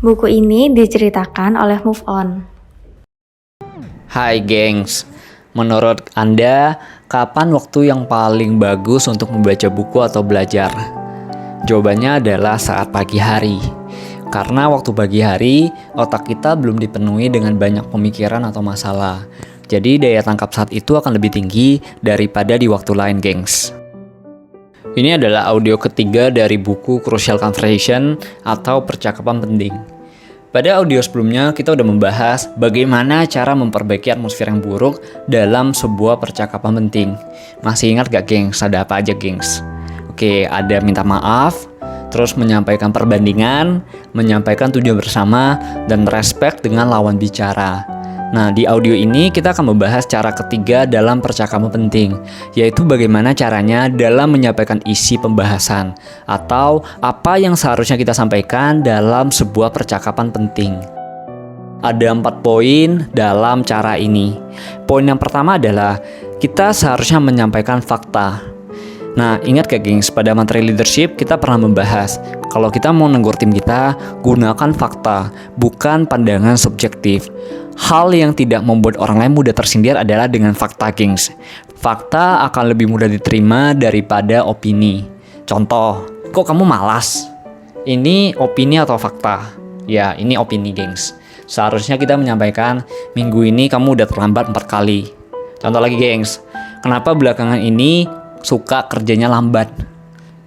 Buku ini diceritakan oleh Move On. Hai gengs, menurut Anda, kapan waktu yang paling bagus untuk membaca buku atau belajar? Jawabannya adalah saat pagi hari. Karena waktu pagi hari, otak kita belum dipenuhi dengan banyak pemikiran atau masalah. Jadi daya tangkap saat itu akan lebih tinggi daripada di waktu lain, gengs. Ini adalah audio ketiga dari buku Crucial Conversation atau Percakapan Penting. Pada audio sebelumnya, kita udah membahas bagaimana cara memperbaiki atmosfer yang buruk dalam sebuah percakapan penting. Masih ingat gak, gengs? Ada apa aja, gengs? Oke, ada minta maaf, terus menyampaikan perbandingan, menyampaikan tujuan bersama, dan respect dengan lawan bicara. Nah, di audio ini kita akan membahas cara ketiga dalam percakapan penting, yaitu bagaimana caranya dalam menyampaikan isi pembahasan, atau apa yang seharusnya kita sampaikan dalam sebuah percakapan penting. Ada 4 poin dalam cara ini. Poin yang pertama adalah kita seharusnya menyampaikan fakta. Nah, ingat gak, gengs, pada materi leadership kita pernah membahas kalau kita mau negur tim kita, gunakan fakta, bukan pandangan subjektif. Hal yang tidak membuat orang lain mudah tersindir adalah dengan fakta, gengs. Fakta akan lebih mudah diterima daripada opini. Contoh, kok kamu malas? Ini opini atau fakta? Ya, ini opini, gengs. Seharusnya kita menyampaikan, minggu ini kamu udah terlambat 4 kali. Contoh lagi, gengs, kenapa belakangan ini suka kerjanya lambat?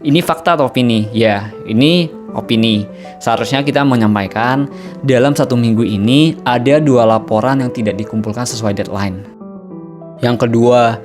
Ini fakta atau opini? Ya, ini opini. Seharusnya kita menyampaikan dalam 1 minggu ini ada 2 laporan yang tidak dikumpulkan sesuai deadline. Yang kedua,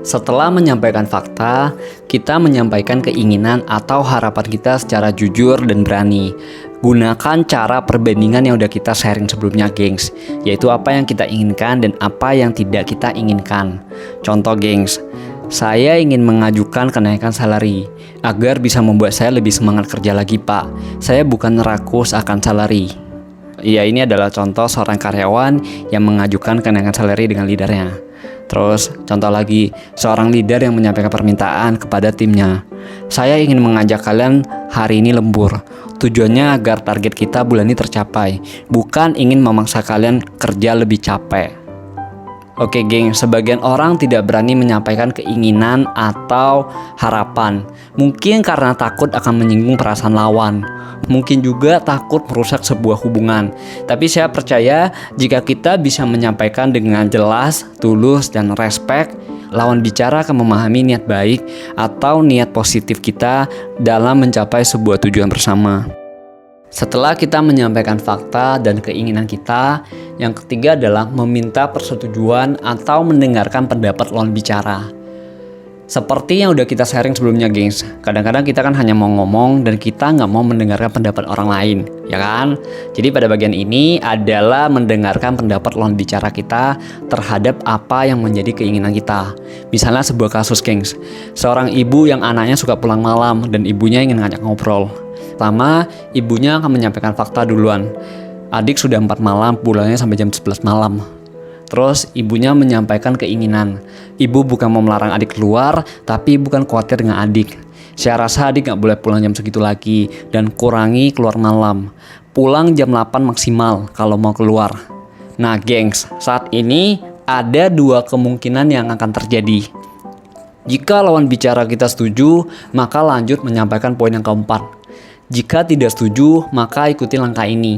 setelah menyampaikan fakta, kita menyampaikan keinginan atau harapan kita secara jujur dan berani. Gunakan cara perbandingan yang udah kita sharing sebelumnya, gengs, yaitu apa yang kita inginkan dan apa yang tidak kita inginkan. Contoh, gengs, saya ingin mengajukan kenaikan salary agar bisa membuat saya lebih semangat kerja lagi, Pak. Saya bukan rakus akan salary. Ya, ini adalah contoh seorang karyawan yang mengajukan kenaikan salary dengan leadernya. Terus, contoh lagi, seorang leader yang menyampaikan permintaan kepada timnya. Saya ingin mengajak kalian hari ini lembur. Tujuannya agar target kita bulan ini tercapai, bukan ingin memaksa kalian kerja lebih capek. Oke, geng, sebagian orang tidak berani menyampaikan keinginan atau harapan. Mungkin karena takut akan menyinggung perasaan lawan. Mungkin juga takut merusak sebuah hubungan. Tapi saya percaya jika kita bisa menyampaikan dengan jelas, tulus, dan respect, lawan bicara akan memahami niat baik atau niat positif kita dalam mencapai sebuah tujuan bersama. Setelah kita menyampaikan fakta dan keinginan kita, yang ketiga adalah meminta persetujuan atau mendengarkan pendapat lawan bicara. Seperti yang udah kita sharing sebelumnya, gengs, kadang-kadang kita kan hanya mau ngomong dan kita nggak mau mendengarkan pendapat orang lain, ya kan? Jadi pada bagian ini adalah mendengarkan pendapat lawan bicara kita terhadap apa yang menjadi keinginan kita. Misalnya sebuah kasus, gengs, seorang ibu yang anaknya suka pulang malam dan ibunya ingin ngajak ngobrol. Pertama, ibunya akan menyampaikan fakta duluan. Adik sudah 4 malam, pulangnya sampai jam 11 malam. Terus ibunya menyampaikan keinginan. Ibu bukan mau melarang adik keluar, tapi bukan khawatir dengan adik. Saya rasa adik gak boleh pulang jam segitu lagi, dan kurangi keluar malam. Pulang jam 8 maksimal kalau mau keluar. Nah, gengs, saat ini ada 2 kemungkinan yang akan terjadi. Jika lawan bicara kita setuju, maka lanjut menyampaikan poin yang keempat. Jika tidak setuju, maka ikuti langkah ini.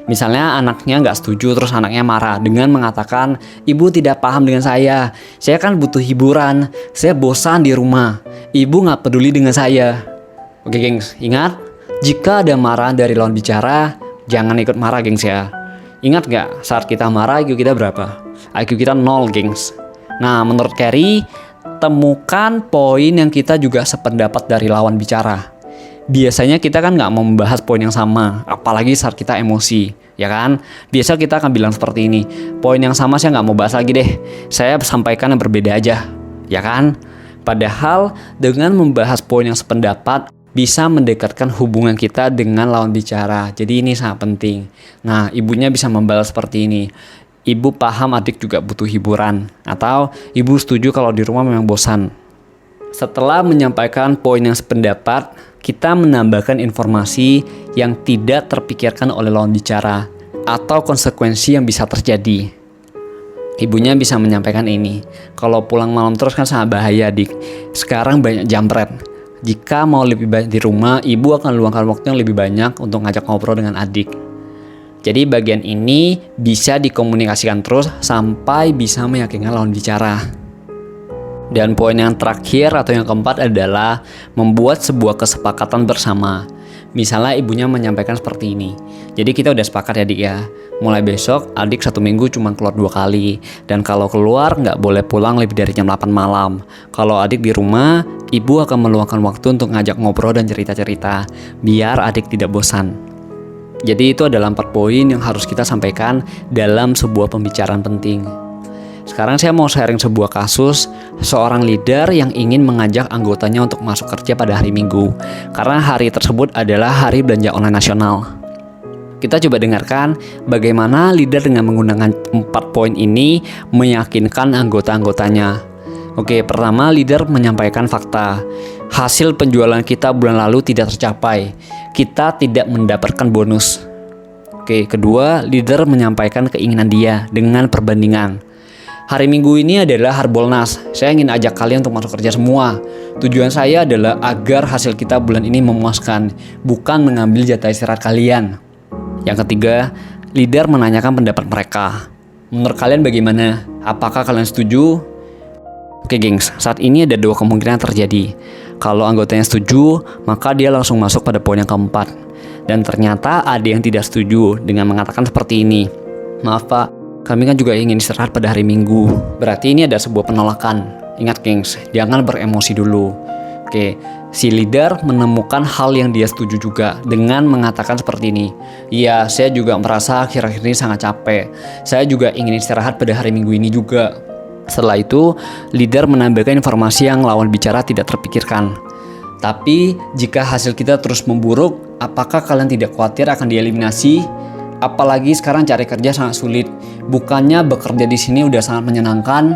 Misalnya anaknya nggak setuju, terus anaknya marah dengan mengatakan, ibu tidak paham dengan saya kan butuh hiburan, saya bosan di rumah, ibu nggak peduli dengan saya. Oke, gengs, ingat, jika ada marahan dari lawan bicara, jangan ikut marah, gengs, ya. Ingat nggak, saat kita marah IQ kita berapa? IQ kita 0, gengs. Nah, menurut Carey, temukan poin yang kita juga sependapat dari lawan bicara. Biasanya kita kan nggak mau membahas poin yang sama, apalagi saat kita emosi, ya kan? Biasa kita akan bilang seperti ini, poin yang sama saya nggak mau bahas lagi deh, saya sampaikan yang berbeda aja, ya kan? Padahal dengan membahas poin yang sependapat bisa mendekatkan hubungan kita dengan lawan bicara, jadi ini sangat penting. Nah, ibunya bisa membalas seperti ini, ibu paham adik juga butuh hiburan, atau ibu setuju kalau di rumah memang bosan. Setelah menyampaikan poin yang sependapat, kita menambahkan informasi yang tidak terpikirkan oleh lawan bicara atau konsekuensi yang bisa terjadi. Ibunya bisa menyampaikan ini, kalau pulang malam terus kan sangat bahaya adik. Sekarang banyak jambret. Jika mau lebih banyak di rumah, ibu akan luangkan waktu yang lebih banyak untuk ngajak ngobrol dengan adik. Jadi bagian ini bisa dikomunikasikan terus sampai bisa meyakinkan lawan bicara. Dan poin yang terakhir atau yang keempat adalah membuat sebuah kesepakatan bersama. Misalnya ibunya menyampaikan seperti ini. Jadi kita udah sepakat ya adik ya. Mulai besok adik 1 minggu cuma keluar 2 kali. Dan kalau keluar nggak boleh pulang lebih dari jam 8 malam. Kalau adik di rumah, ibu akan meluangkan waktu untuk ngajak ngobrol dan cerita-cerita. Biar adik tidak bosan. Jadi itu adalah 4 poin yang harus kita sampaikan dalam sebuah pembicaraan penting. Sekarang saya mau sharing sebuah kasus seorang leader yang ingin mengajak anggotanya untuk masuk kerja pada hari Minggu karena hari tersebut adalah hari belanja online nasional. Kita coba dengarkan bagaimana leader dengan menggunakan 4 poin ini meyakinkan anggota-anggotanya. Oke, pertama leader menyampaikan fakta. Hasil penjualan kita bulan lalu tidak tercapai. Kita tidak mendapatkan bonus. Oke, kedua leader menyampaikan keinginan dia dengan perbandingan. Hari Minggu ini adalah Harbolnas. Saya ingin ajak kalian untuk masuk kerja semua. Tujuan saya adalah agar hasil kita bulan ini memuaskan, bukan mengambil jatah istirahat kalian. Yang ketiga, leader menanyakan pendapat mereka. Menurut kalian bagaimana? Apakah kalian setuju? Oke gengs, saat ini ada 2 kemungkinan terjadi. Kalau anggotanya setuju, maka dia langsung masuk pada poin yang keempat. Dan ternyata ada yang tidak setuju dengan mengatakan seperti ini. Maaf pak, kami kan juga ingin istirahat pada hari Minggu. Berarti ini ada sebuah penolakan. Ingat gengs, jangan beremosi dulu. Oke, si leader menemukan hal yang dia setuju juga dengan mengatakan seperti ini. Iya, saya juga merasa akhir-akhir ini sangat capek. Saya juga ingin istirahat pada hari Minggu ini juga. Setelah itu, leader menambahkan informasi yang lawan bicara tidak terpikirkan. Tapi, jika hasil kita terus memburuk, apakah kalian tidak khawatir akan dieliminasi? Apalagi sekarang cari kerja sangat sulit. Bukannya bekerja di sini udah sangat menyenangkan.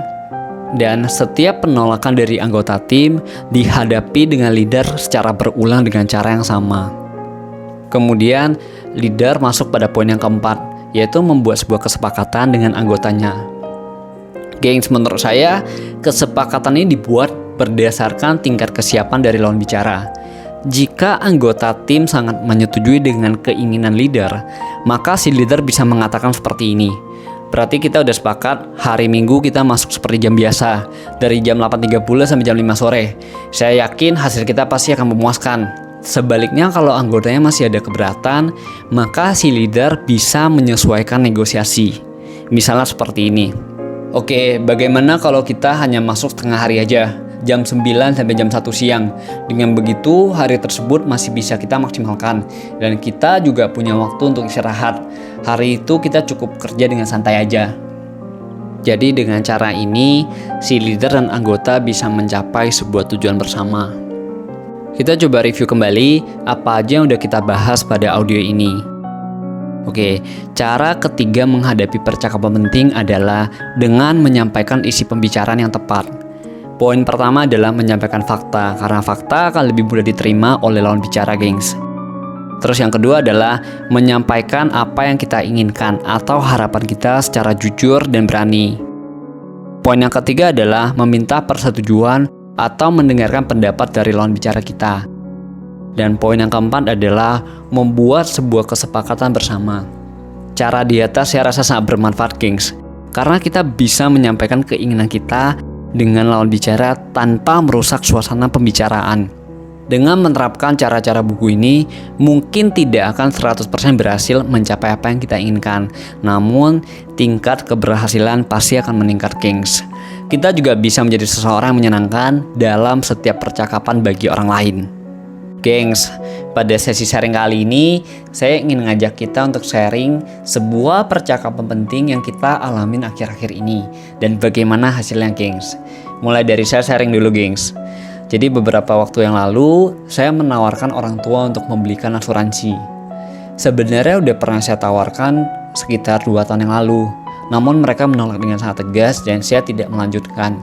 Dan setiap penolakan dari anggota tim dihadapi dengan leader secara berulang dengan cara yang sama. Kemudian leader masuk pada poin yang keempat, yaitu membuat sebuah kesepakatan dengan anggotanya. Gengs, menurut saya kesepakatan ini dibuat berdasarkan tingkat kesiapan dari lawan bicara. Jika anggota tim sangat menyetujui dengan keinginan leader, maka si leader bisa mengatakan seperti ini. Berarti kita udah sepakat hari Minggu kita masuk seperti jam biasa, dari jam 8.30 sampai jam 5 sore. Saya yakin hasil kita pasti akan memuaskan. Sebaliknya kalau anggotanya masih ada keberatan, maka si leader bisa menyesuaikan negosiasi. Misalnya seperti ini. Oke, bagaimana kalau kita hanya masuk setengah hari aja? Jam 9 sampai jam 1 siang. Dengan begitu hari tersebut masih bisa kita maksimalkan. Dan kita juga punya waktu untuk istirahat. Hari itu kita cukup kerja dengan santai aja. Jadi dengan cara ini si leader dan anggota bisa mencapai sebuah tujuan bersama. Kita coba review kembali apa aja yang udah kita bahas pada audio ini. Oke, cara ketiga menghadapi percakapan penting adalah dengan menyampaikan isi pembicaraan yang tepat. Poin pertama adalah menyampaikan fakta, karena fakta akan lebih mudah diterima oleh lawan bicara, gengs. Terus yang kedua adalah menyampaikan apa yang kita inginkan atau harapan kita secara jujur dan berani. Poin yang ketiga adalah meminta persetujuan atau mendengarkan pendapat dari lawan bicara kita. Dan poin yang keempat adalah membuat sebuah kesepakatan bersama. Cara di atas saya rasa sangat bermanfaat, gengs, karena kita bisa menyampaikan keinginan kita dengan lawan bicara tanpa merusak suasana pembicaraan. Dengan menerapkan cara-cara buku ini, mungkin tidak akan 100% berhasil mencapai apa yang kita inginkan. Namun, tingkat keberhasilan pasti akan meningkat, gengs. Kita juga bisa menjadi seseorang yang menyenangkan dalam setiap percakapan bagi orang lain. Gengs, pada sesi sharing kali ini, saya ingin ngajak kita untuk sharing sebuah percakapan penting yang kita alamin akhir-akhir ini. Dan bagaimana hasilnya, gengs. Mulai dari saya sharing dulu, gengs. Jadi beberapa waktu yang lalu, saya menawarkan orang tua untuk membelikan asuransi. Sebenarnya udah pernah saya tawarkan sekitar 2 tahun yang lalu. Namun mereka menolak dengan sangat tegas dan saya tidak melanjutkan.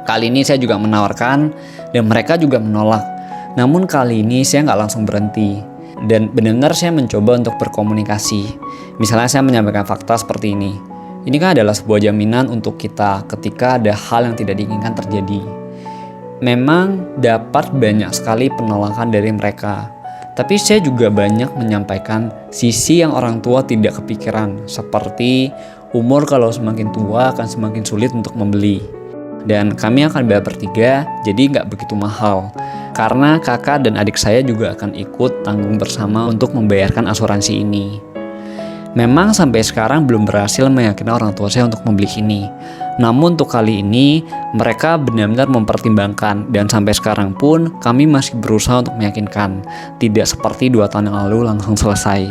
Kali ini saya juga menawarkan dan mereka juga menolak. Namun kali ini saya nggak langsung berhenti dan benar-benar saya mencoba untuk berkomunikasi. Misalnya saya menyampaikan fakta seperti ini. Ini kan adalah sebuah jaminan untuk kita ketika ada hal yang tidak diinginkan terjadi. Memang dapat banyak sekali penolakan dari mereka. Tapi saya juga banyak menyampaikan sisi yang orang tua tidak kepikiran. Seperti umur kalau semakin tua akan semakin sulit untuk membeli. Dan kami akan bayar bertiga, jadi nggak begitu mahal. Karena kakak dan adik saya juga akan ikut tanggung bersama untuk membayarkan asuransi ini. Memang sampai sekarang belum berhasil meyakinkan orang tua saya untuk membeli ini. Namun untuk kali ini mereka benar-benar mempertimbangkan dan sampai sekarang pun kami masih berusaha untuk meyakinkan. Tidak seperti 2 tahun yang lalu langsung selesai.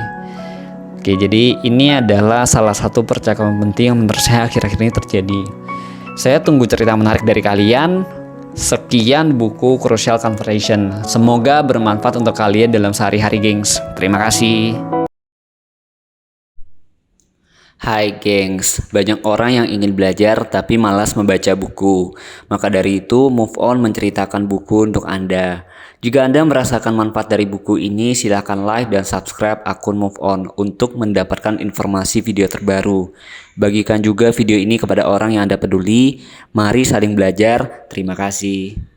Oke, jadi ini adalah salah satu percakapan penting yang menurut saya akhir-akhir ini terjadi. Saya tunggu cerita menarik dari kalian. Sekian buku Crucial Conversation. Semoga bermanfaat untuk kalian dalam sehari-hari, gengs. Terima kasih. Hai gengs, banyak orang yang ingin belajar tapi malas membaca buku. Maka dari itu, Move On menceritakan buku untuk Anda. Jika Anda merasakan manfaat dari buku ini, silakan like dan subscribe akun Move On untuk mendapatkan informasi video terbaru. Bagikan juga video ini kepada orang yang Anda peduli. Mari saling belajar. Terima kasih.